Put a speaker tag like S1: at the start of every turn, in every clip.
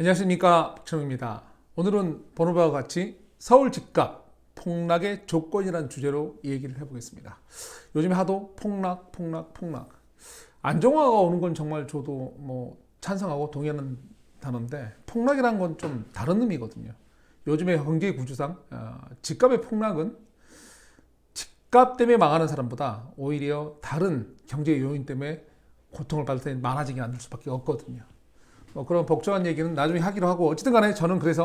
S1: 안녕하십니까, 박철웅입니다. 오늘은 번호와 같이 서울 집값 폭락의 조건이라는 주제로 얘기를 해보겠습니다. 요즘에 하도 폭락. 안정화가 오는 건 정말 저도 찬성하고 동의하는 단어인데, 폭락이라는 건 좀 다른 의미거든요. 요즘의 경제 구조상 집값의 폭락은 집값 때문에 망하는 사람보다 오히려 다른 경제 요인 때문에 고통을 받을 때 많아지게 만들 수밖에 없거든요. 그런 복잡한 얘기는 나중에 하기로 하고, 어쨌든 간에 저는 그래서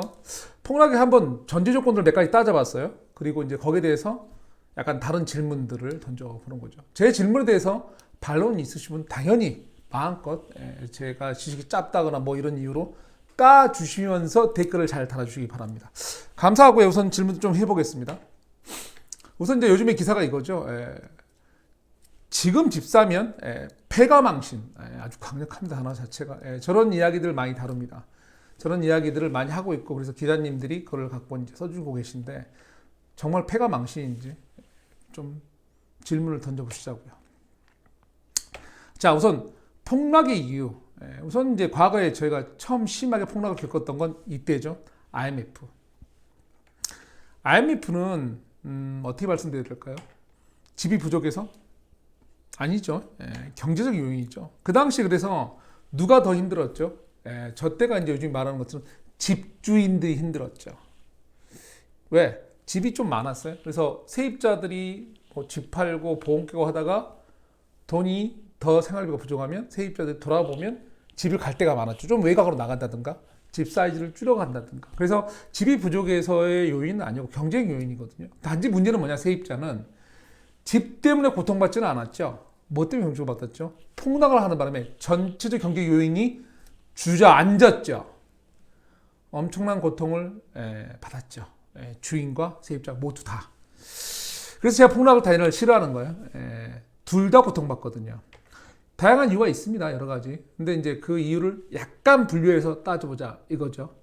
S1: 폭락의 한번 전제 조건들을 몇 가지 따져봤어요. 그리고 이제 거기에 대해서 약간 다른 질문들을 던져보는 거죠. 제 질문에 대해서 반론이 있으시면 당연히 마음껏 제가 지식이 짧다거나 이런 이유로 까주시면서 댓글을 잘 달아주시기 바랍니다. 감사하고요. 우선 질문 좀 해보겠습니다. 우선 이제 요즘에 기사가 이거죠. 지금 집 사면 폐가망신, 아주 강력합니다. 단어 자체가. 저런 이야기들 많이 다룹니다. 저런 이야기들을 많이 하고 있고, 그래서 기자님들이 그걸 갖고 이제 써주고 계신데, 정말 폐가망신인지 좀 질문을 던져보시자고요. 자, 우선 폭락의 이유. 우선 이제 과거에 저희가 처음 심하게 폭락을 겪었던 건 이때죠. IMF. IMF는 어떻게 말씀드릴까요? 집이 부족해서? 아니죠. 경제적 요인이죠. 그 당시 그래서 누가 더 힘들었죠? 저 때가 이제 요즘 말하는 것처럼 집주인들이 힘들었죠. 왜? 집이 좀 많았어요. 그래서 세입자들이 집 팔고 보험 깨고 하다가 돈이 더 생활비가 부족하면 세입자들이 돌아보면 집을 갈 데가 많았죠. 좀 외곽으로 나간다든가 집 사이즈를 줄여간다든가. 그래서 집이 부족해서의 요인은 아니고 경쟁 요인이거든요. 단지 문제는 뭐냐, 세입자는 집 때문에 고통받지는 않았죠. 뭐 때문에 고통받았죠? 폭락을 하는 바람에 전체적 경제 요인이 주저앉았죠. 엄청난 고통을 받았죠. 주인과 세입자 모두 다. 그래서 제가 폭락을 단연을 싫어하는 거예요. 둘 다 고통받거든요. 다양한 이유가 있습니다. 여러 가지. 근데 이제 그 이유를 약간 분류해서 따져보자 이거죠.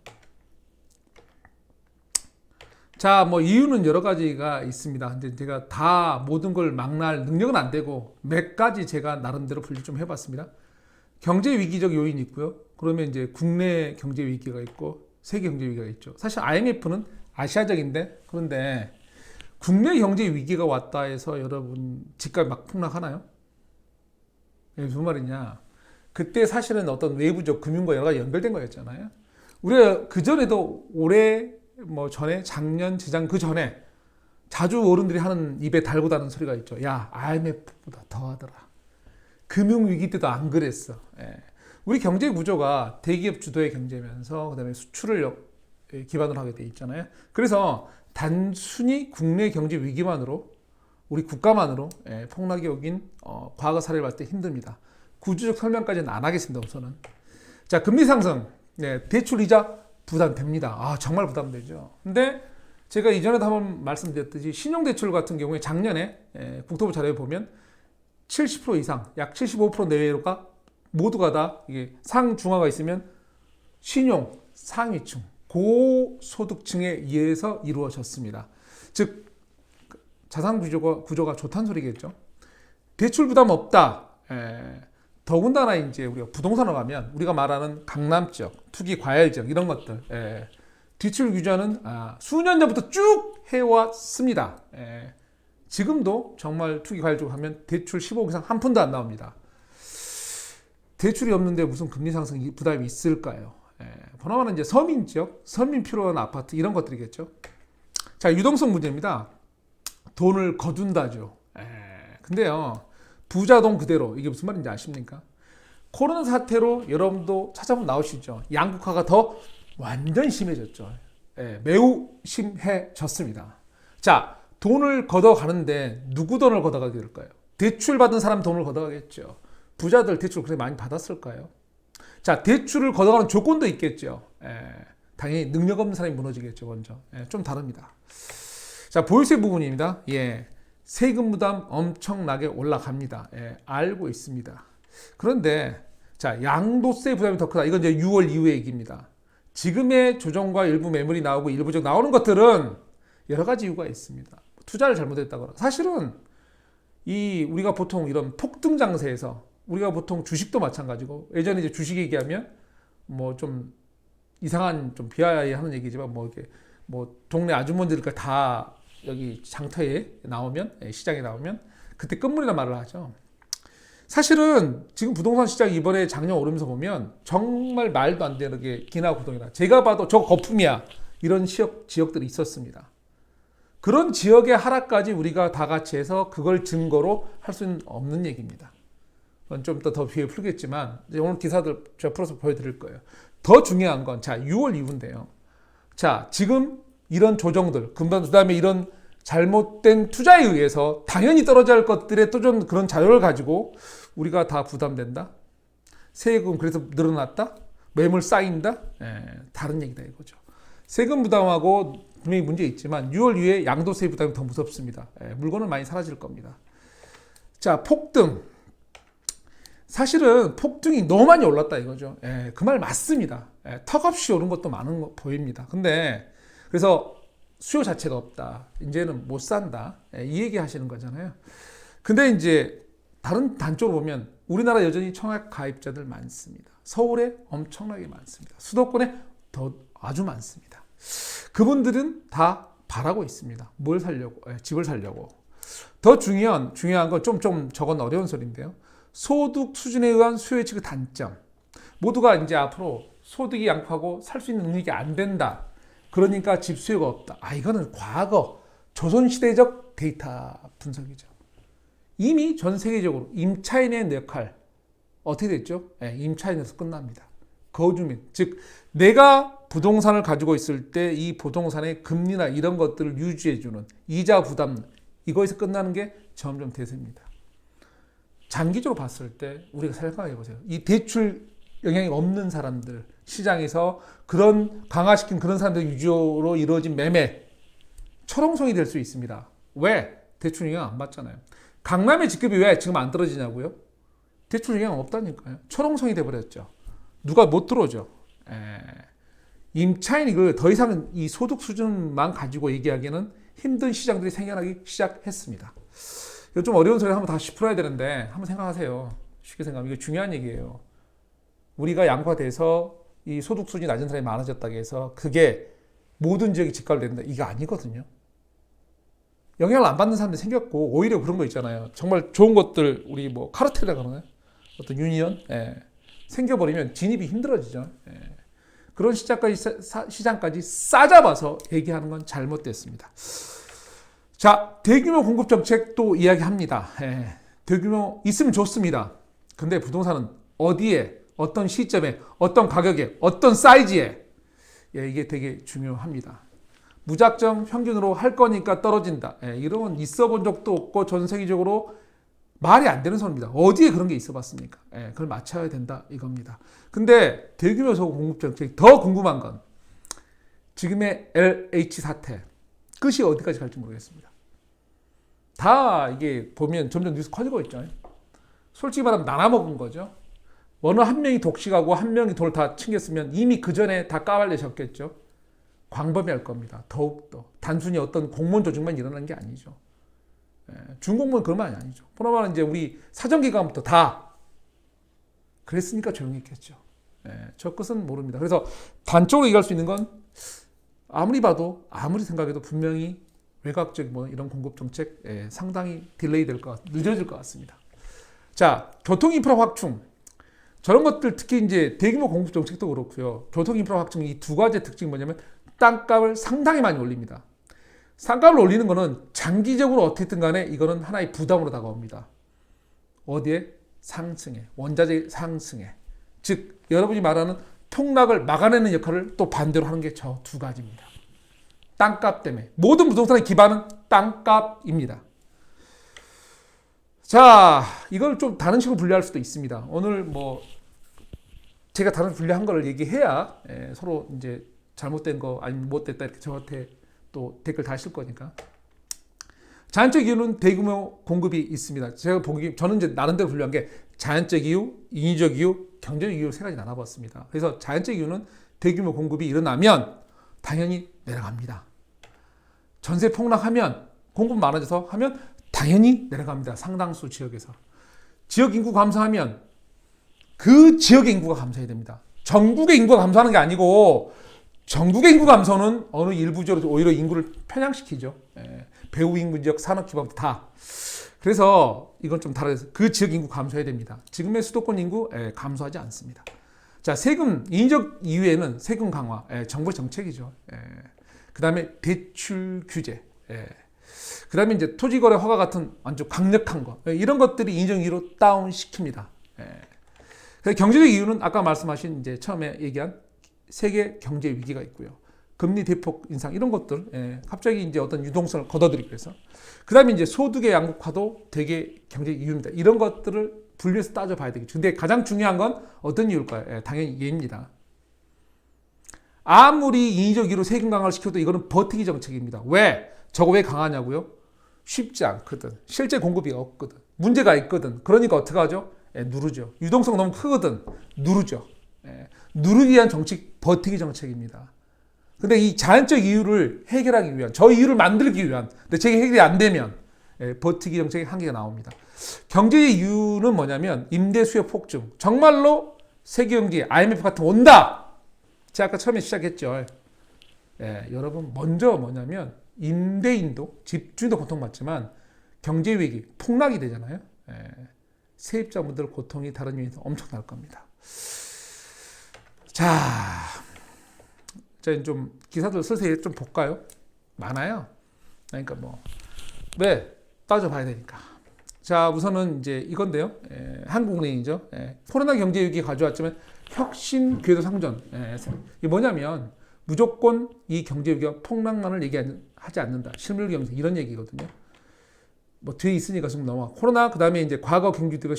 S1: 자, 이유는 여러 가지가 있습니다. 근데 제가 다 모든 걸 망라할 능력은 안 되고 몇 가지 제가 나름대로 분류 좀 해봤습니다. 경제 위기적 요인이 있고요. 그러면 이제 국내 경제 위기가 있고 세계 경제 위기가 있죠. 사실 IMF는 아시아적인데, 그런데 국내 경제 위기가 왔다 해서 여러분 집값이 막 폭락하나요? 무슨 말이냐? 그때 사실은 어떤 외부적 금융과 여러 가지 연결된 거였잖아요. 우리가 그 전에도 올해 전에 작년 재작 그 전에 자주 어른들이 하는 입에 달고 다는 소리가 있죠. 야, IMF보다 더하더라. 금융위기 때도 안 그랬어. 우리 경제 구조가 대기업 주도의 경제면서 그다음에 수출을 기반으로 하게 돼 있잖아요. 그래서 단순히 국내 경제 위기만으로 우리 국가만으로 폭락이 오긴 과거 사례를 봤을 때 힘듭니다. 구조적 설명까지는 안 하겠습니다. 우선은. 자, 금리 상승, 대출 이자 부담됩니다. 정말 부담되죠. 근데 제가 이전에도 한번 말씀드렸듯이 신용대출 같은 경우에 작년에 국토부 자료에 보면 70% 이상, 약 75% 내외가 모두가 다 이게 상중하가 있으면 신용 상위층, 고소득층에 의해서 이루어졌습니다. 즉 자산 구조가 좋다는 소리겠죠. 대출 부담 없다. 더군다나 이제 우리가 부동산으로 가면 우리가 말하는 강남 지역, 투기 과열 지역 이런 것들 대출 규제는 수년 전부터 쭉 해왔습니다. 지금도 정말 투기 과열 지역 하면 대출 15억 이상 한 푼도 안 나옵니다. 대출이 없는데 무슨 금리 상승 부담이 있을까요? 보나마나 이제 서민 지역, 서민 필요한 아파트 이런 것들이겠죠. 자, 유동성 문제입니다. 돈을 거둔다죠. 근데요, 부자돈 그대로, 이게 무슨 말인지 아십니까? 코로나 사태로 여러분도 찾아보면 나오시죠. 양극화가 더 완전 심해졌죠. 매우 심해졌습니다. 자, 돈을 걷어가는데 누구 돈을 걷어가게 될까요? 대출 받은 사람 돈을 걷어가겠죠. 부자들 대출 그렇게 많이 받았을까요? 자, 대출을 걷어가는 조건도 있겠죠. 당연히 능력 없는 사람이 무너지겠죠. 먼저. 좀 다릅니다. 자, 보유세 부분입니다. 세금 부담 엄청나게 올라갑니다. 알고 있습니다. 그런데 자, 양도세 부담이 더 크다. 이건 이제 6월 이후의 얘기입니다. 지금의 조정과 일부 매물이 나오고 일부적 나오는 것들은 여러 가지 이유가 있습니다. 투자를 잘못했다거나. 사실은 우리가 보통 이런 폭등 장세에서 우리가 보통 주식도 마찬가지고, 예전에 이제 주식 얘기하면 좀 이상한 좀 비하하는 얘기지만 뭐 이렇게 뭐 동네 아주머니들까지 다 여기 장터에 나오면 시장에 나오면 그때 끝물이란 말을 하죠. 사실은 지금 부동산 시장이 이번에 작년 오르면서 보면 정말 말도 안 되는 게 기나고동이다. 제가 봐도 저 거품이야. 이런 지역들이 있었습니다. 그런 지역의 하락까지 우리가 다 같이 해서 그걸 증거로 할 수는 없는 얘기입니다. 그건 좀 더 뒤에 풀겠지만 오늘 기사들 제가 풀어서 보여드릴 거예요. 더 중요한 건 자 6월 이후인데요. 자 지금 이런 조정들 그다음에 이런 잘못된 투자에 의해서 당연히 떨어져야 할 것들의 또 좀 그런 자료를 가지고 우리가 다 부담된다. 세금 그래서 늘어났다. 매물 쌓인다. 다른 얘기다 이거죠. 세금 부담하고 분명히 문제 있지만 6월 이후에 양도세 부담이 더 무섭습니다. 물건은 많이 사라질 겁니다. 자 폭등. 사실은 폭등이 너무 많이 올랐다 이거죠. 그 말 맞습니다. 턱없이 오른 것도 많은 거 보입니다. 근데 그래서 수요 자체가 없다. 이제는 못 산다. 이 얘기 하시는 거잖아요. 근데 이제 다른 단쪽으로 보면 우리나라 여전히 청약 가입자들 많습니다. 서울에 엄청나게 많습니다. 수도권에 더 아주 많습니다. 그분들은 다 바라고 있습니다. 뭘 살려고? 집을 살려고. 더 중요한 건 좀 저건 어려운 소리인데요. 소득 수준에 의한 수요 예측의 단점. 모두가 이제 앞으로 소득이 양파고 살 수 있는 능력이 안 된다. 그러니까 집 수요가 없다. 이거는 과거 조선시대적 데이터 분석이죠. 이미 전 세계적으로 임차인의 역할 어떻게 됐죠? 임차인에서 끝납니다. 거주민, 즉 내가 부동산을 가지고 있을 때 이 부동산의 금리나 이런 것들을 유지해주는 이자 부담 이거에서 끝나는 게 점점 대세입니다. 장기적으로 봤을 때 우리가 생각해 보세요. 이 대출 영향이 없는 사람들 시장에서 그런 강화시킨 그런 사람들 위주로 이루어진 매매 철옹성이 될 수 있습니다. 왜? 대출 영향 안 받잖아요. 강남의 집값이 왜 지금 안 떨어지냐고요? 대출 영향 없다니까요. 철옹성이 돼버렸죠. 누가 못 들어오죠. 임차인이 더 이상 이 소득 수준만 가지고 얘기하기에는 힘든 시장들이 생겨나기 시작했습니다. 이거 좀 어려운 소리 한번 다시 풀어야 되는데 한번 생각하세요. 쉽게 생각하면 이게 중요한 얘기예요. 우리가 양화돼서 이 소득 수준이 낮은 사람이 많아졌다고 해서 그게 모든 지역이 집값을 내린다. 이게 아니거든요. 영향을 안 받는 사람들이 생겼고 오히려 그런 거 있잖아요. 정말 좋은 것들 우리 뭐 카르텔이라고 하나요? 어떤 유니언 생겨버리면 진입이 힘들어지죠. 그런 시장까지 싸잡아서 얘기하는 건 잘못됐습니다. 자, 대규모 공급 정책도 이야기합니다. 대규모 있으면 좋습니다. 근데 부동산은 어디에, 어떤 시점에, 어떤 가격에, 어떤 사이즈에 이게 되게 중요합니다. 무작정 평균으로 할 거니까 떨어진다. 이런 건 있어 본 적도 없고 전 세계적으로 말이 안 되는 소리입니다. 어디에 그런 게 있어 봤습니까? 그걸 맞춰야 된다 이겁니다. 근데 대규모 소금 공급 정책 더 궁금한 건 지금의 LH 사태 끝이 어디까지 갈지 모르겠습니다. 다 이게 보면 점점 뉴스 커지고 있죠. 솔직히 말하면 나눠먹은 거죠. 어느 한 명이 독식하고 한 명이 돌 다 챙겼으면 이미 그 전에 다 까발려졌겠죠. 광범위할 겁니다. 더욱더 단순히 어떤 공무원 조직만 일어난 게 아니죠. 중공무원 그런 말이 아니죠. 보나마나 이제 우리 사정기관부터 다 그랬으니까 조용히 했겠죠. 저 끝은 모릅니다. 그래서 단적으로 얘기할 수 있는 건 아무리 봐도 아무리 생각해도 분명히 외곽적 뭐 이런 공급 정책 상당히 딜레이 될 것 늦어질 것 같습니다. 자, 교통 인프라 확충 저런 것들 특히 이제 대규모 공급 정책도 그렇고요. 교통 인프라 확충 이 두 가지 특징이 뭐냐면 땅값을 상당히 많이 올립니다. 땅값을 올리는 거는 장기적으로 어떻게든 간에 이거는 하나의 부담으로 다가옵니다. 어디에? 상승에, 원자재 상승에. 즉 여러분이 말하는 폭락을 막아내는 역할을 또 반대로 하는 게 저 두 가지입니다. 땅값 때문에 모든 부동산의 기반은 땅값입니다. 자, 이걸 좀 다른 식으로 분류할 수도 있습니다. 오늘 뭐 제가 다른 분류한 거를 얘기해야 서로 이제 잘못된 거 아니면 못됐다 이렇게 저한테 또 댓글 다실 거니까. 자연적 이유는 대규모 공급이 있습니다. 제가 저는 이제 나름대로 분류한 게 자연적 이유, 인위적 이유, 경제적 이유 세 가지 나눠봤습니다. 그래서 자연적 이유는 대규모 공급이 일어나면 당연히 내려갑니다. 전세 폭락하면 공급 많아져서 하면 당연히 내려갑니다. 상당수 지역에서. 지역 인구 감소하면 그 지역의 인구가 감소해야 됩니다. 전국의 인구가 감소하는 게 아니고 전국의 인구 감소는 어느 일부적으로 오히려 인구를 편향시키죠. 배후 인구 지역, 산업 기반 다. 그래서 이건 좀 다르죠. 그 지역 인구 감소해야 됩니다. 지금의 수도권 인구 감소하지 않습니다. 자, 세금 인적 이후에는 세금 강화, 정부 정책이죠. 그 다음에 대출 규제, 그 다음에 이제 토지거래 허가 같은 아주 강력한 거, 이런 것들이 인적 이유로 다운 시킵니다. 경제적 이유는 아까 말씀하신 이제 처음에 얘기한 세계 경제 위기가 있고요. 금리 대폭 인상 이런 것들, 갑자기 이제 어떤 유동성을 걷어들이기 위해서. 그 다음에 이제 소득의 양극화도 되게 경제 이유입니다. 이런 것들을 분리해서 따져봐야 되겠죠. 근데 가장 중요한 건 어떤 이유일까요? 당연히 얘입니다. 아무리 인위적 이유로 세금 강화를 시켜도 이거는 버티기 정책입니다. 왜? 저거 왜 강하냐고요? 쉽지 않거든. 실제 공급이 없거든. 문제가 있거든. 그러니까 어떻게 하죠? 누르죠. 유동성 너무 크거든. 누르죠. 누르기 위한 정책, 버티기 정책입니다. 근데 이 자연적 이유를 해결하기 위한, 저 이유를 만들기 위한, 근데 저게 해결이 안 되면 버티기 정책의 한계가 나옵니다. 경제의 이유는 뭐냐면 임대 수요 폭증. 정말로 세계 경기 IMF 같은 온다. 제가 아까 처음에 시작했죠. 여러분 먼저 뭐냐면 임대인도 집주인도 고통받지만 경제 위기 폭락이 되잖아요. 세입자분들 고통이 다른 요인에서 엄청날 겁니다. 자, 좀 기사들 슬슬 좀 볼까요? 많아요. 그러니까 뭐 왜 따져봐야 되니까. 자, 우선은 이제 이건데요. 한국은행이죠. 코로나 경제 위기 가져왔지만 혁신 궤도 상전. 이게 뭐냐면 무조건 이 경제 위기가 폭락만을 얘기하지 않는다. 실물 경제 이런 얘기거든요. 뭐 뒤에 있으니까 지금 넘어가. 코로나 그다음에 이제 과거 경제 위기가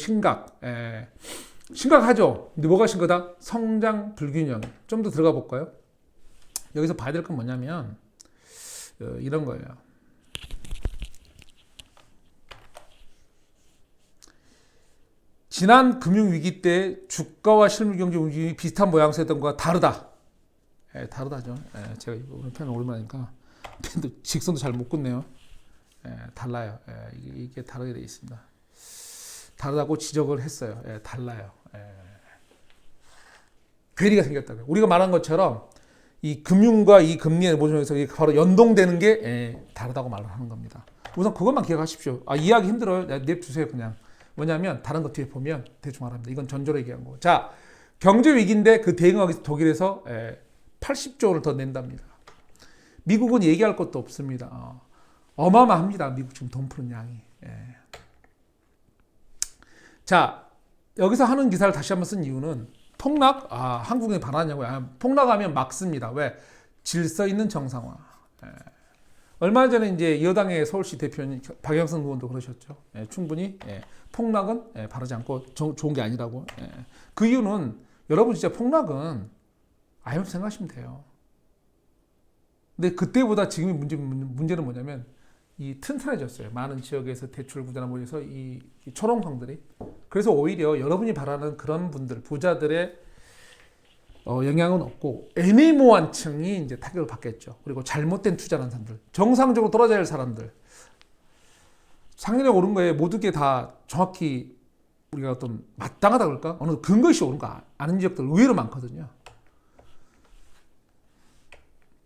S1: 심각하죠. 근데 뭐가 심각하다? 성장 불균형. 좀 더 들어가 볼까요? 여기서 봐야 될 건 뭐냐면 이런 거예요. 지난 금융위기 때 주가와 실물경제 움직임이 비슷한 모양새였던 것과 다르다. 다르다죠. 제가 오늘 펜 오랜만이니까 펜도 직선도 잘 못 긋네요. 달라요. 이게 다르게 되어 있습니다. 다르다고 지적을 했어요. 달라요. 괴리가 생겼다고요. 우리가 말한 것처럼 이 금융과 이 금리의 모종에서 바로 연동되는 게 다르다고 말을 하는 겁니다. 우선 그것만 기억하십시오. 이해하기 힘들어요. 냅두세요 그냥. 뭐냐면 다른 것 뒤에 보면 대충 알아합니다. 이건 전조로 얘기한 거고. 자, 경제 위기인데 그 대응하기 위해서 독일에서 80조 원을 더 낸답니다. 미국은 얘기할 것도 없습니다. 어마어마합니다. 미국 지금 돈 푸는 양이. 자, 여기서 하는 기사를 다시 한번 쓴 이유는 폭락? 한국에 반하냐고요? 폭락하면 막습니다. 왜? 질서 있는 정상화. 얼마 전에 이제 여당의 서울시 대표인 박영선 의원도 그러셨죠. 충분히 폭락은 바르지 않고 좋은 게 아니라고. 그 이유는 여러분 진짜 폭락은 IMF 생각하시면 돼요. 근데 그때보다 지금의 문제는 뭐냐면 이 튼튼해졌어요. 많은 지역에서 대출 부자나 모여서 이 초롱성들이. 그래서 오히려 여러분이 바라는 그런 분들, 부자들의 영향은 없고 애매모호한 층이 이제 타격을 받겠죠. 그리고 잘못된 투자하는 사람들, 정상적으로 떨어져야 할 사람들. 상인에 오른 거에 모든 게 다 정확히 우리가 어떤 마땅하다 그럴까? 어느 근거시 오른 거 아는 지역들 의외로 많거든요.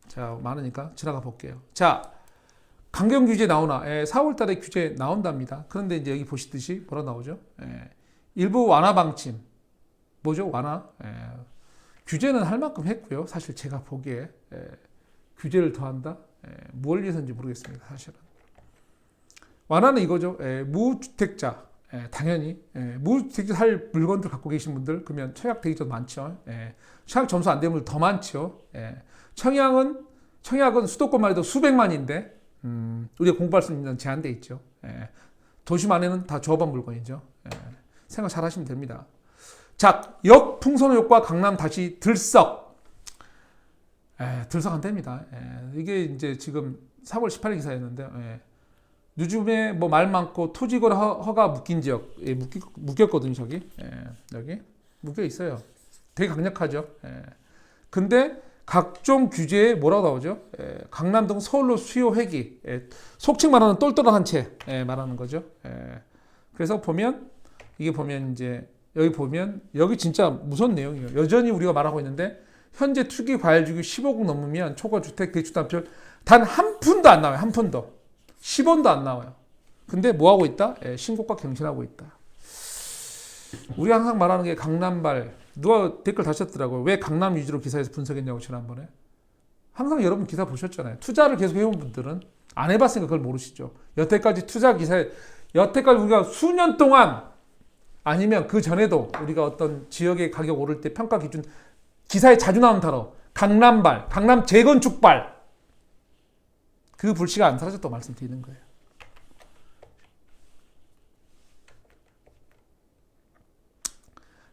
S1: 자, 많으니까 지나가 볼게요. 자, 강경 규제 나오나? 4월 달에 규제 나온답니다. 그런데 이제 여기 보시듯이 뭐라 나오죠? 일부 완화 방침. 뭐죠? 완화? 규제는 할 만큼 했고요. 사실 제가 보기에 규제를 더한다? 뭘 위해서인지 모르겠습니다. 사실은. 완화는 이거죠. 무주택자. 당연히. 무주택자 살 물건들 갖고 계신 분들 그러면 청약 되기 전 많죠. 청약 점수 안 되는 분들 더 많죠. 청약은 수도권만 해도 수백만인데 우리가 공부할 수 있는 제한돼 있죠. 도심 안에는 다 조합한 물건이죠. 생각 잘 하시면 됩니다. 자, 역풍선 효과 강남 다시 들썩. 들썩 안 됩니다. 이게 이제 지금 4월 18일 기사였는데, 요즘에 뭐 말 많고 토지거래 허가 묶인 지역, 묶였거든요, 저기. 여기. 묶여 있어요. 되게 강력하죠. 근데 각종 규제에 뭐라고 나오죠? 강남 등 서울로 수요 회기. 속칭 말하는 똘똘한 한 채 말하는 거죠. 그래서 보면, 이게 보면 이제 여기 보면 여기 진짜 무서운 내용이에요. 여전히 우리가 말하고 있는데 현재 투기 과열주기 15억 넘으면 초과주택 대출담표 단 한 푼도 안 나와요. 한 푼도. 10원도 안 나와요. 근데 뭐 하고 있다? 신고가 갱신하고 있다. 우리 항상 말하는 게 강남발. 누가 댓글 다셨더라고요. 왜 강남 위주로 기사에서 분석했냐고 지난번에. 항상 여러분 기사 보셨잖아요. 투자를 계속 해온 분들은 안 해봤으니까 그걸 모르시죠. 여태까지 투자 기사에 여태까지 우리가 수년 동안 아니면 그 전에도 우리가 어떤 지역의 가격 오를 때 평가 기준 기사에 자주 나오는 단어 강남발, 강남 재건축발 그 불씨가 안 사라졌다고 말씀드리는 거예요.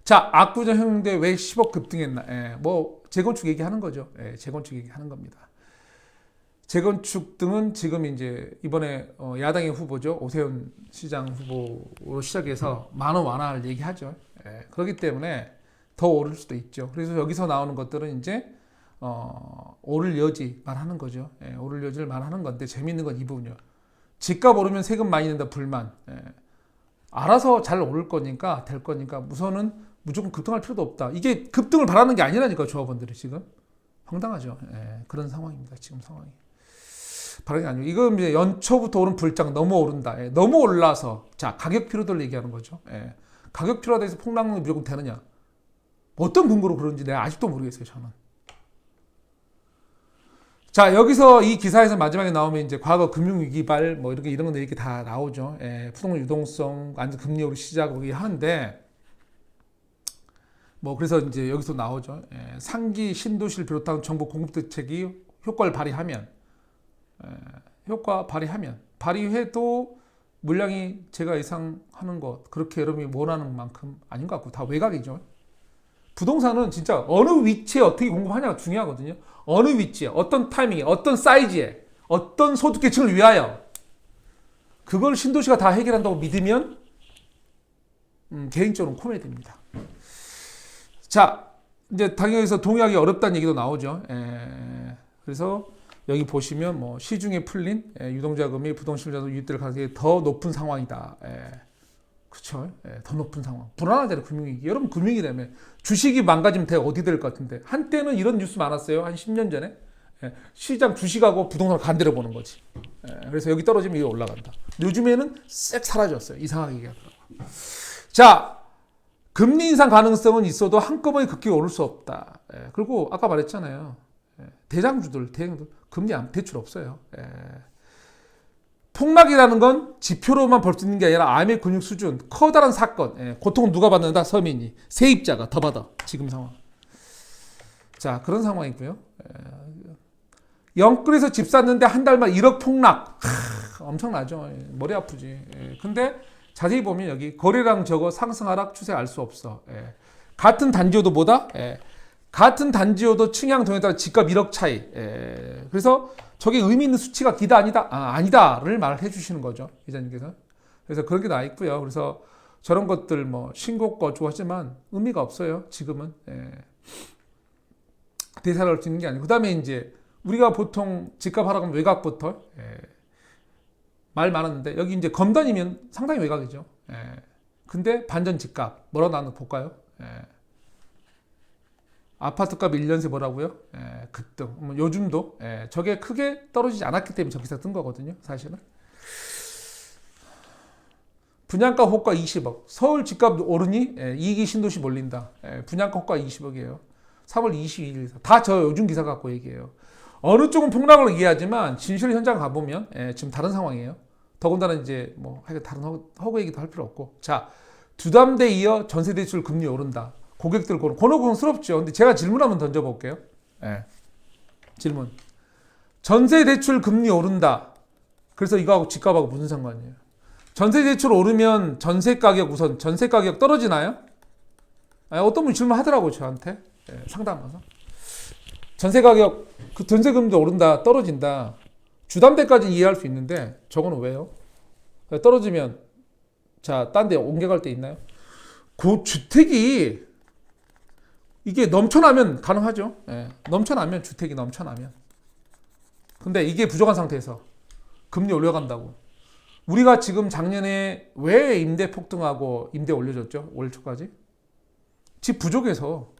S1: 자, 압구정 해운대 왜 10억 급등했나? 뭐 재건축 얘기하는 거죠. 재건축 얘기하는 겁니다. 재건축 등은 지금 이제 이번에 야당의 후보죠. 오세훈 시장 후보로 시작해서 많은 완화를 얘기하죠. 그렇기 때문에 더 오를 수도 있죠. 그래서 여기서 나오는 것들은 이제 오를 여지 말하는 거죠. 오를 여지를 말하는 건데 재미있는 건 이 부분이요. 집값 오르면 세금 많이 낸다 불만. 알아서 잘 오를 거니까 될 거니까 우선은 무조건 급등할 필요도 없다. 이게 급등을 바라는 게 아니라니까 조합원들이 지금 황당하죠. 그런 상황입니다. 지금 상황이 바라는 게 아니고 이거 이제 연초부터 오른 불장 너무 오른다. 너무 올라서 자 가격 피로도를 얘기하는 거죠. 가격 피로도에서 폭락은 무조건 되느냐? 어떤 근거로 그런지 내가 아직도 모르겠어요. 저는. 자 여기서 이 기사에서 마지막에 나오면 이제 과거 금융위기발 뭐 이렇게 이런 거 얘기 다 나오죠. 부동산 유동성 완전 금리 오르 시작 하는데 뭐 그래서 이제 여기서 나오죠. 상기 신도시를 비롯한 정부 공급 대책이 효과를 발휘하면 발휘해도 물량이 제가 예상하는 것 그렇게 여러분이 원하는 만큼 아닌 것 같고 다 외곽이죠. 부동산은 진짜 어느 위치에 어떻게 공급하냐가 중요하거든요. 어느 위치에, 어떤 타이밍에, 어떤 사이즈에, 어떤 소득계층을 위하여 그걸 신도시가 다 해결한다고 믿으면 개인적으로는 코미디입니다. 자, 이제 당연히 여기서 동의하기 어렵다는 얘기도 나오죠. 그래서 여기 보시면 뭐 시중에 풀린 유동자금이 부동실자도 유입될 가능성이 더 높은 상황이다. 그렇죠. 더 높은 상황. 불안하잖아요. 금융위기. 여러분 금융이라며 주식이 망가지면 대가 어디 될 것 같은데 한때는 이런 뉴스 많았어요. 한 10년 전에 시장 주식하고 부동산을 반대로 보는 거지. 그래서 여기 떨어지면 이게 올라간다. 요즘에는 쓱 사라졌어요. 이상하게 얘기하더라고요. 자, 금리 인상 가능성은 있어도 한꺼번에 급격히 오를 수 없다. 그리고 아까 말했잖아요. 대장주들 금리 대출 없어요. 폭락이라는 건 지표로만 볼 수 있는 게 아니라 암의 근육 수준, 커다란 사건, 고통은 누가 받는다? 서민이, 세입자가 더 받아. 지금 상황. 자, 그런 상황이고요. 영끌에서 집 샀는데 한 달만 1억 폭락. 엄청나죠. 머리 아프지. 근데 자세히 보면 여기 거래량 적어 상승 하락 추세 알 수 없어. 같은 단지여도 뭐다? 같은 단지여도 층향 동에 따라 집값 1억 차이. 그래서 저게 의미 있는 수치가 기다 아니다? 아니다를 말해 주시는 거죠. 기자님께서. 그래서 그런 게 나 있고요. 그래서 저런 것들 뭐 신고가 좋아하지만 의미가 없어요. 지금은. 대사를 할 수 있는 게 아니고. 그 다음에 이제 우리가 보통 집값 하락하면 외곽부터 말 많았는데 여기 이제 검단이면 상당히 외곽이죠. 근데 반전 집값 뭐라고 나왔나 볼까요? 아파트값 1년새 뭐라고요? 급등. 요즘도 저게 크게 떨어지지 않았기 때문에 저 기사 뜬 거거든요. 사실은. 분양가 호가 20억. 서울 집값 오르니 이익이 신도시 몰린다. 분양가 호가 20억이에요. 3월 22일. 다 저 요즘 기사 갖고 얘기해요. 어느 쪽은 폭락을 얘기하지만 진실 현장 가보면 지금 다른 상황이에요. 더군다나 이제 뭐 다른 허구 얘기도 할 필요 없고. 자, 두 담대 이어 전세대출 금리 오른다. 고객들 곤혹스럽죠. 근데 제가 질문 한번 던져볼게요. 질문. 전세대출 금리 오른다. 그래서 이거하고 집값하고 무슨 상관이에요? 전세대출 오르면 전세가격 떨어지나요? 어떤 분이 질문하더라고요. 저한테. 상담하면서. 전세가격, 그 전세금도 오른다, 떨어진다. 주담대까지는 이해할 수 있는데 저거는 왜요? 떨어지면 자, 딴 데 옮겨갈 데 있나요? 그 주택이 이게 넘쳐나면 가능하죠. 넘쳐나면 주택이 넘쳐나면. 근데 이게 부족한 상태에서 금리 올려간다고. 우리가 지금 작년에 왜 임대 폭등하고 임대 올려줬죠? 올 초까지? 집 부족해서.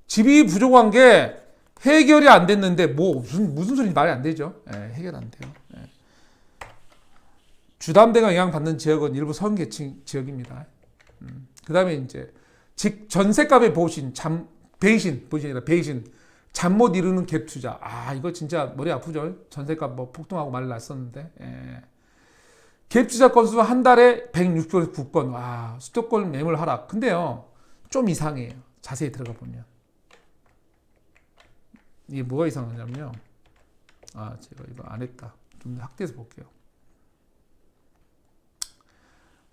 S1: 집이 부족한 게 해결이 안 됐는데 뭐 무슨 소리 말이 안 되죠. 예, 해결 안 돼요. 예. 주담대가 영향받는 지역은 일부 서민계층 지역입니다. 그 다음에 이제 전세값의 배신 잠 못 이루는 갭 투자. 아, 이거 진짜 머리 아프죠. 전세값 뭐 폭등하고 말 났었는데. 예. 갭 투자 건수 한 달에 169건. 와, 수도권 매물 하락. 근데요, 좀 이상해요. 자세히 들어가 보면. 이게 뭐가 이상하냐면요. 아, 제가 이거 안 했다. 좀 확대해서 볼게요.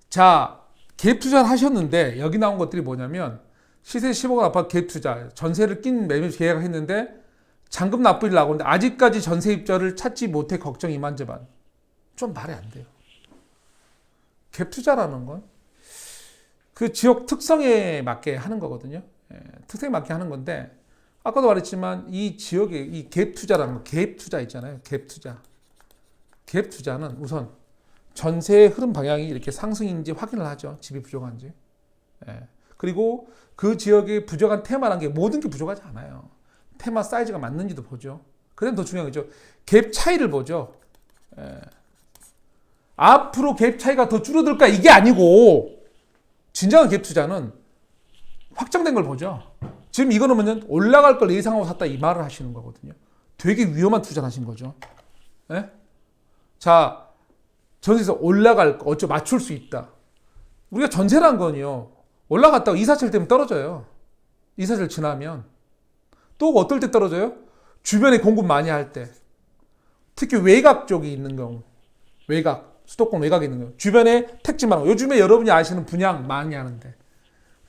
S1: 자, 갭 투자를 하셨는데 여기 나온 것들이 뭐냐면 시세 10억 아파트 갭 투자, 전세를 낀 매매 계약을 했는데 잔금 납부일 나고 있는데 아직까지 전세 입자를 찾지 못해 걱정 이만저만. 좀 말이 안 돼요. 갭 투자라는 건 그 지역 특성에 맞게 하는 거거든요. 예, 특성에 맞게 하는 건데 아까도 말했지만 이 지역에 이 갭 투자라는 거, 갭 투자 있잖아요. 갭 투자. 갭 투자는 우선 전세의 흐름 방향이 이렇게 상승인지 확인을 하죠. 집이 부족한지. 예. 그리고 그 지역의 부족한 테마라는 게 모든 게 부족하지 않아요. 테마 사이즈가 맞는지도 보죠. 그다음 더 중요한 거죠. 갭 차이를 보죠. 예. 앞으로 갭 차이가 더 줄어들까? 이게 아니고 진정한 갭 투자는 확정된 걸 보죠. 지금 이거는 뭐냐면 올라갈 걸 예상하고 샀다 이 말을 하시는 거거든요. 되게 위험한 투자를 하신 거죠. 예? 자, 전세에서 올라갈 거, 어쩌 맞출 수 있다. 우리가 전세란 건요. 올라갔다가 이사철 때문에 떨어져요. 이사철 지나면. 또 어떨 때 떨어져요? 주변에 공급 많이 할 때. 특히 외곽 쪽이 있는 경우. 외곽, 수도권 외곽에 있는 경우. 주변에 택지 많은 거. 요즘에 여러분이 아시는 분양 많이 하는데.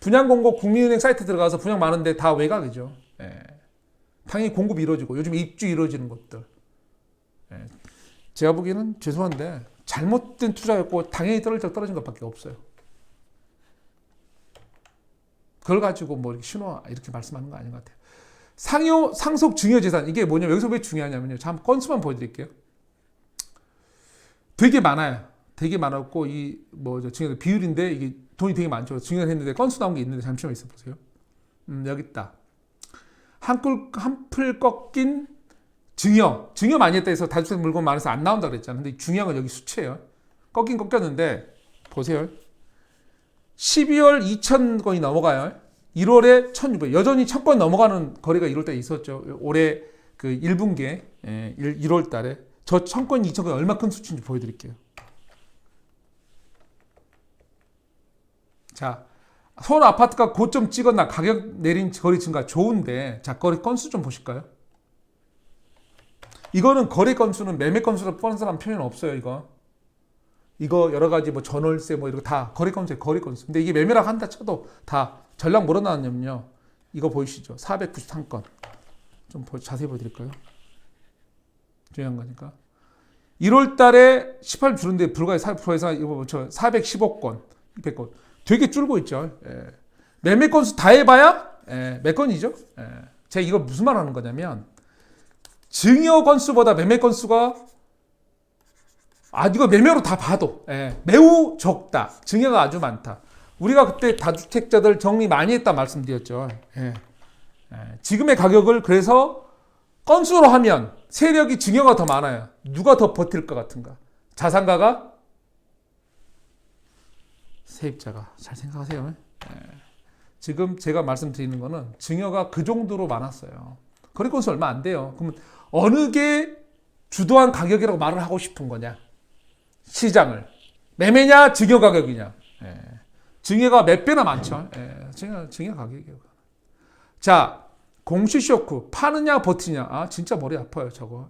S1: 분양 공고 국민은행 사이트 들어가서 분양 많은데 다 외곽이죠. 예. 당연히 공급이 이루어지고 요즘 입주 이루어지는 것들. 예. 제가 보기에는 죄송한데 잘못된 투자였고 당연히 떨어진 것밖에 없어요. 그걸 가지고 뭐 이렇게 신호 이렇게 말씀하는 거 아닌 것 같아요. 상속 증여재산 이게 뭐냐면 여기서 왜 중요하냐면요. 잠깐 건수만 보여드릴게요. 되게 많아요. 되게 많았고 이 뭐죠 증여 비율인데 이게 돈이 되게 많죠. 증여를 했는데 건수 나온 게 있는데 잠시만 있어 보세요. 여기 있다. 한풀 꺾인 증여 많이 했다 해서 다주택 물건 많아서 안 나온다 그랬잖아요. 근데 중요한 건 여기 수치예요. 꺾였는데 보세요. 12월 2,000건이 넘어가요. 1월에 1,600. 여전히 1,000건 넘어가는 거래가 이럴 때 있었죠. 올해 그 1분기에 1월 달에 저 1,000건, 2,000건 얼마 큰 수치인지 보여드릴게요. 자, 서울 아파트가 고점 찍었나 가격 내린 거래 증가 좋은데 자 거래 건수 좀 보실까요? 이거는 거래 건수는 매매 건수로 뻔한 표현 없어요. 이거 여러 가지 뭐 전월세 뭐 이런 거 다 거래 건수에 거래 건수. 근데 이게 매매라고 한다 쳐도 다 전량 뭐로 나왔냐면요. 이거 보이시죠? 493건. 좀 자세히 보여드릴까요? 중요한 거니까. 1월 달에 18 주는데 불과히 4%에서 이거 415건, 200건. 되게 줄고 있죠. 예. 매매 건수 다 해봐야 몇 건이죠? 제가 이거 무슨 말 하는 거냐면 증여 건수보다 매매 건수가 이거 매매로 다 봐도 매우 적다. 증여가 아주 많다. 우리가 그때 다주택자들 정리 많이 했다 말씀드렸죠. 지금의 가격을 그래서 건수로 하면 세력이 증여가 더 많아요. 누가 더 버틸 것 같은가? 자산가가? 세입자가. 잘 생각하세요. 지금 제가 말씀드리는 거는 증여가 그 정도로 많았어요. 거래 건수 얼마 안 돼요. 그러면 어느 게 주도한 가격이라고 말을 하고 싶은 거냐? 시장을. 매매냐, 증여 가격이냐? 증여가 몇 배나 많죠. 증여 가격이에요. 자, 공시 쇼크. 파느냐, 버티냐. 진짜 머리 아파요, 저거.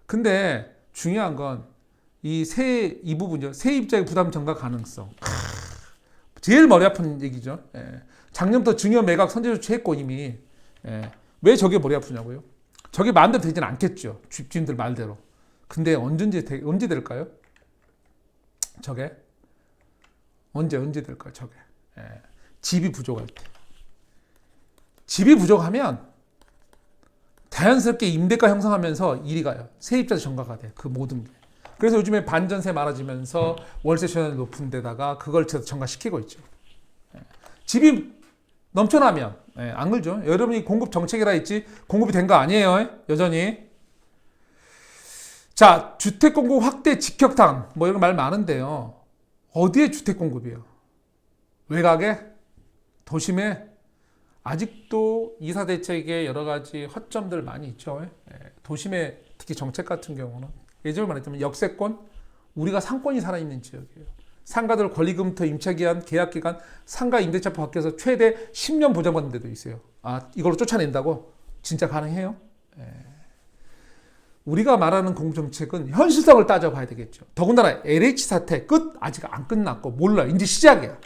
S1: 근데 중요한 건 이 부분이죠. 세입자의 부담 전가 가능성. 제일 머리 아픈 얘기죠. 작년부터 증여 매각 선제 조치했고 이미. 왜 저게 머리 아프냐고요? 저게 마음대로 되지는 않겠죠. 집주인들 말대로. 근데 언제 될까요? 저게? 언제 될까요? 저게. 집이 부족할 때. 집이 부족하면 자연스럽게 임대가 형성하면서 일이 가요. 세입자 전가가 돼. 그 모든 게. 그래서 요즘에 반전세 많아지면서 월세 전환이 높은 데다가 그걸 전가시키고 있죠. 집이 넘쳐나면 안 그러죠. 여러분이 공급 정책이라 했지 공급이 된 거 아니에요. 여전히. 자, 주택 공급 확대 직격탄 뭐 이런 말 많은데요. 어디에 주택 공급이에요? 외곽에? 도심에? 아직도 이사 대책에 여러 가지 허점들 많이 있죠. 도심에 특히 정책 같은 경우는 예전에 말했지만 역세권, 우리가 상권이 살아있는 지역이에요. 상가들 권리금부터 임차기한, 계약기간, 상가 임대차 바뀌어서 최대 10년 보장받는 데도 있어요. 아, 이걸로 쫓아낸다고? 진짜 가능해요? 우리가 말하는 공정책은 현실성을 따져봐야 되겠죠. 더군다나 LH 사태 끝 아직 안 끝났고 몰라. 이제 시작이야.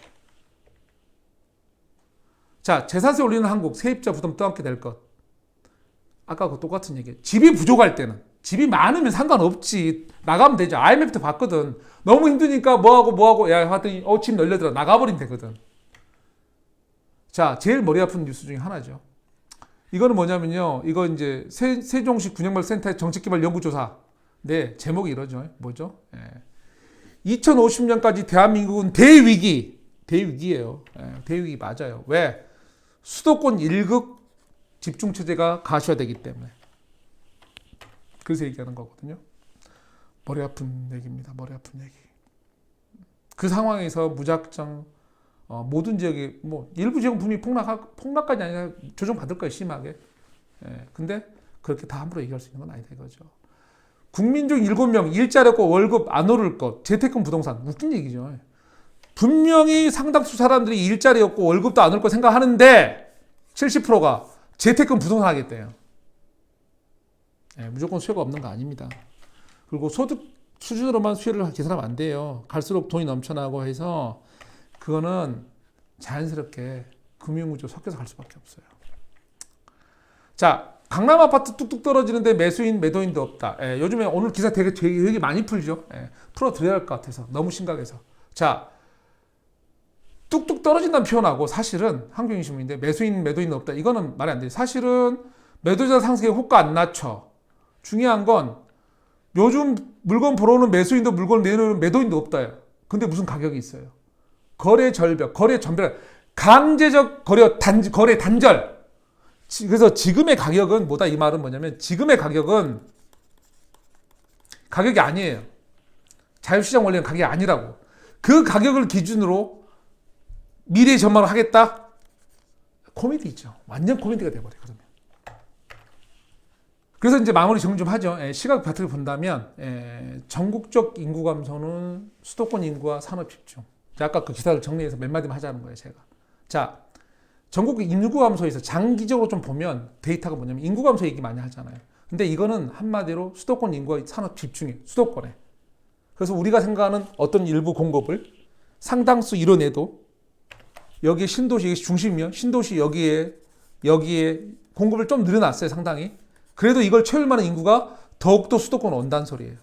S1: 자, 재산세 올리는 한국, 세입자 부담 떠안게 될 것. 아까 그 똑같은 얘기예요. 집이 부족할 때는, 집이 많으면 상관없지. 나가면 되죠. IMF 때 봤거든. 너무 힘드니까 뭐하고 야 하더니 집 널려들어 나가버리면 되거든. 자, 제일 머리 아픈 뉴스 중에 하나죠. 이거는 뭐냐면요. 이거 이제 세종시 군영마을센터의 정책개발연구조사. 네, 제목이 이러죠. 뭐죠? 2050년까지 대한민국은 대위기예요. 대위기 맞아요. 왜? 수도권 1극 집중체제가 가시화되기 때문에. 그래서 얘기하는 거거든요. 머리 아픈 얘기입니다. 머리 아픈 얘기. 그 상황에서 무작정 모든 지역이 뭐 일부 지역은 분명히 폭락까지 아니라 조정받을 거예요. 심하게. 근데 그렇게 다 함부로 얘기할 수 있는 건 아니다 이거죠. 국민 중 7명 일자리 없고 월급 안 오를 것. 재테크 부동산. 웃긴 얘기죠. 분명히 상당수 사람들이 일자리 없고 월급도 안 올 거 생각하는데 70%가 재테크 부동산 하겠대요. 무조건 수요가 없는 거 아닙니다. 그리고 소득 수준으로만 수요를 계산하면 안 돼요. 갈수록 돈이 넘쳐나고 해서 그거는 자연스럽게 금융구조 섞여서 갈 수밖에 없어요. 자, 강남 아파트 뚝뚝 떨어지는데 매수인 매도인도 없다. 요즘에 오늘 기사 되게 많이 풀죠. 풀어드려야 할 것 같아서 너무 심각해서. 자, 뚝뚝 떨어진다는 표현하고 사실은 한경신문인데 매수인 매도인도 없다. 이거는 말이 안 돼요. 사실은 매도자 상승에 호가 안 낮춰. 중요한 건 요즘 물건 보러 오는 매수인도 물건 내놓는 매도인도 없다요. 근데 무슨 가격이 있어요? 거래 절벽, 거래 전별, 강제적 거래 단절. 그래서 지금의 가격은 뭐다? 이 말은 뭐냐면 지금의 가격은 가격이 아니에요. 자유시장 원리는 가격이 아니라고. 그 가격을 기준으로 미래 전망을 하겠다? 코미디죠. 완전 코미디가 돼버려. 그러면. 그래서 이제 마무리 정리 좀 하죠. 시각 바탕을 본다면 전국적 인구 감소는 수도권 인구와 산업 집중. 아까 그 기사를 정리해서 몇 마디만 하자는 거예요, 제가. 자, 전국 인구 감소에서 장기적으로 좀 보면 데이터가 뭐냐면 인구 감소 얘기 많이 하잖아요. 근데 이거는 한마디로 수도권 인구와 산업 집중이에요. 수도권에. 그래서 우리가 생각하는 어떤 일부 공급을 상당수 이뤄내도 여기에 신도시, 여기 중심이요. 신도시 여기에 공급을 좀 늘려놨어요, 상당히. 그래도 이걸 채울 만한 인구가 더욱더 수도권 온다는 소리예요.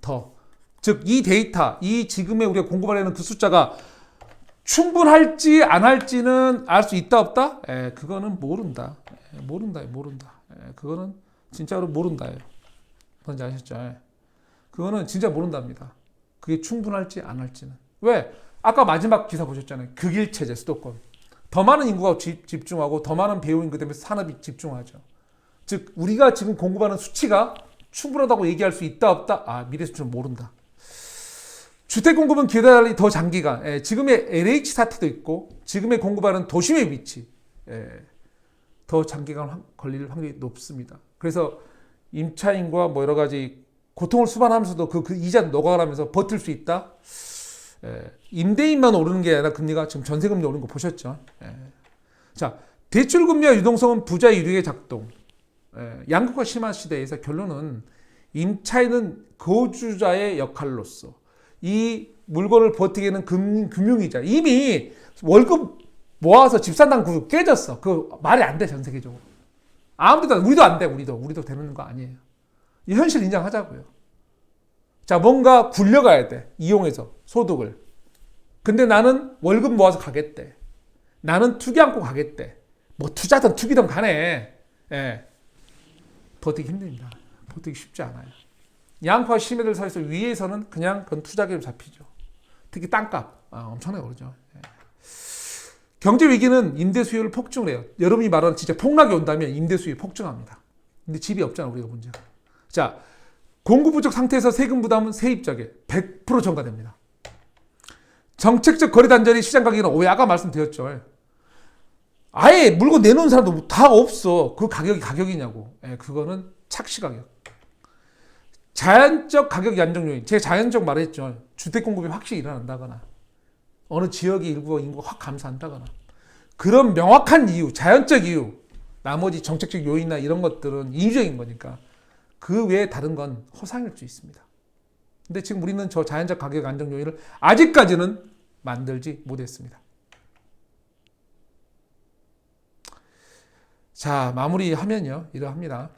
S1: 더. 즉, 이 데이터, 이 지금의 우리가 공급하려는 그 숫자가 충분할지 안 할지는 알 수 있다, 없다? 그거는 모른다. 모른다. 그거는 진짜로 모른다예요. 뭔지 아셨죠? 그거는 진짜 모른답니다. 그게 충분할지 안 할지는. 왜? 아까 마지막 기사 보셨잖아요. 극일체제 수도권. 더 많은 인구가 집중하고 더 많은 배우인구 때문에 산업이 집중하죠. 즉 우리가 지금 공급하는 수치가 충분하다고 얘기할 수 있다 없다? 미래 수치는 모른다. 주택 공급은 기대와 달리 더 장기간. 지금의 LH 사태도 있고 지금의 공급하는 도심의 위치 더 장기간 걸릴 확률이 높습니다. 그래서 임차인과 뭐 여러 가지 고통을 수반하면서도 그 이자 녹아가면서 버틸 수 있다. 임대인만 오르는 게 아니라 금리가 지금 전세금리 오르는 거 보셨죠? 자, 대출금리와 유동성은 부자 유리의 작동. 양극화 심한 시대에서 결론은 임차인은 거주자의 역할로서 이 물건을 버티게 하는 금융이자 이미 월급 모아서 집 산다는 구조 깨졌어. 그 말이 안 돼, 전 세계적으로. 아무데도 안 돼. 우리도 안 돼. 우리도 되는 거 아니에요. 이 현실 인정하자고요. 자, 뭔가 굴려가야 돼. 이용해서 소득을. 근데 나는 월급 모아서 가겠대. 나는 투기 않고 가겠대. 뭐 투자든 투기든 간에 버티기 힘듭니다. 버티기 쉽지 않아요. 양파 심해들 사이에서 위에서는 그냥 그건 투자기로 잡히죠. 특히 땅값 엄청나게 오르죠. 경제 위기는 임대 수요를 폭증을 해요. 여러분이 말하는 진짜 폭락이 온다면 임대 수요 폭증합니다. 근데 집이 없잖아, 우리가 문제가. 자, 공급 부족 상태에서 세금 부담은 세입자에게 100% 전가됩니다. 정책적 거래 단절이 시장 가격은 왜 아까 말씀드렸죠. 아예 물건 내놓은 사람도 다 없어. 그 가격이 가격이냐고. 그거는 착시 가격. 자연적 가격 안정 요인. 제가 자연적 말했죠. 주택 공급이 확실히 일어난다거나 어느 지역의 일부 인구가 확 감소한다거나 그런 명확한 이유, 자연적 이유. 나머지 정책적 요인이나 이런 것들은 인위적인 거니까 그 외에 다른 건 허상일 수 있습니다. 근데 지금 우리는 저 자연적 가격 안정 요인을 아직까지는 만들지 못했습니다. 자, 마무리하면요. 이러합니다.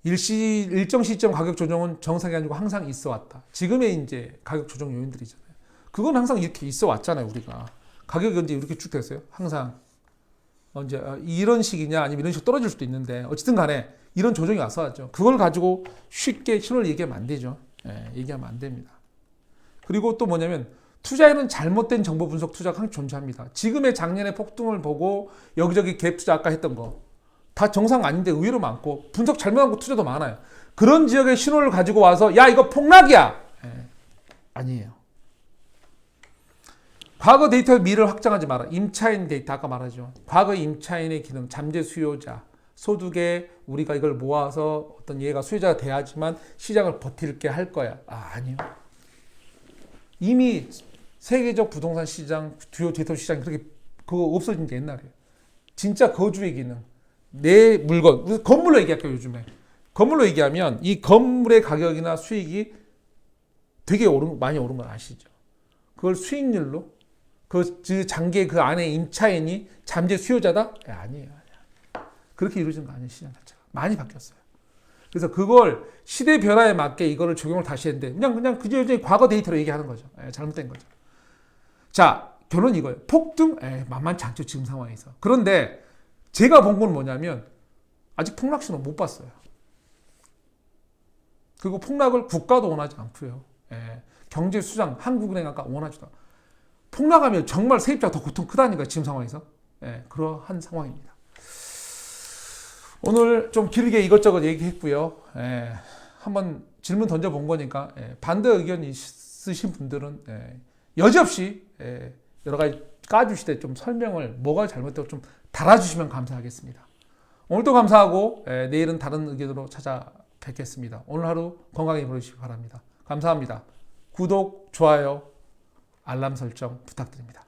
S1: 일정 시점 가격 조정은 정상이 아니고 항상 있어 왔다. 지금의 이제 가격 조정 요인들이잖아요. 그건 항상 이렇게 있어 왔잖아요, 우리가. 가격이 언제 이렇게 쭉 됐어요? 항상. 언제 이런 식이냐 아니면 이런 식으로 떨어질 수도 있는데 어쨌든 간에 이런 조정이 와서 왔죠. 그걸 가지고 쉽게 신호를 얘기하면 안 되죠. 얘기하면 안 됩니다. 그리고 또 뭐냐면 투자에는 잘못된 정보 분석 투자가 항상 존재합니다. 지금의 작년의 폭등을 보고 여기저기 갭 투자 아까 했던 거 다 정상 아닌데 의외로 많고 분석 잘못한 거 투자도 많아요. 그런 지역의 신호를 가지고 와서 야 이거 폭락이야. 아니에요. 과거 데이터 미래를 확장하지 마라. 임차인 데이터 아까 말하죠. 과거 임차인의 기능, 잠재 수요자, 소득에 우리가 이걸 모아서 어떤 얘가 수요자가 돼야지만 시장을 버틸게 할 거야. 아니요. 이미 세계적 부동산 시장, 주요 데이터 시장 그렇게 그거 없어진 게 옛날이에요. 진짜 거주의 기능, 내 물건, 건물로 얘기할게요 요즘에. 건물로 얘기하면 이 건물의 가격이나 수익이 되게 많이 오른 건 아시죠? 그걸 수익률로 그 장기 그 안에 임차인이 잠재 수요자다? 아니에요. 그렇게 이루어진 거 아니에요. 시장 자체가 많이 바뀌었어요. 그래서 그걸 시대 변화에 맞게 이거를 적용을 다시 했는데 그냥 그저 과거 데이터로 얘기하는 거죠. 잘못된 거죠. 자, 결론은 이거예요. 폭등? 만만치 않죠. 지금 상황에서. 그런데 제가 본 건 뭐냐면 아직 폭락 신호 못 봤어요. 그리고 폭락을 국가도 원하지 않고요. 경제 수장, 한국은행 아까 원하지도 않고. 폭락하면 정말 세입자가 더 고통 크다니까 지금 상황에서. 그러한 상황입니다. 오늘 좀 길게 이것저것 얘기했고요. 한번 질문 던져본 거니까 반대 의견 있으신 분들은 여지없이 여러 가지 까주시되 좀 설명을 뭐가 잘못되고 좀 달아주시면 감사하겠습니다. 오늘도 감사하고 내일은 다른 의견으로 찾아뵙겠습니다. 오늘 하루 건강히 보내시기 바랍니다. 감사합니다. 구독, 좋아요, 알람 설정 부탁드립니다.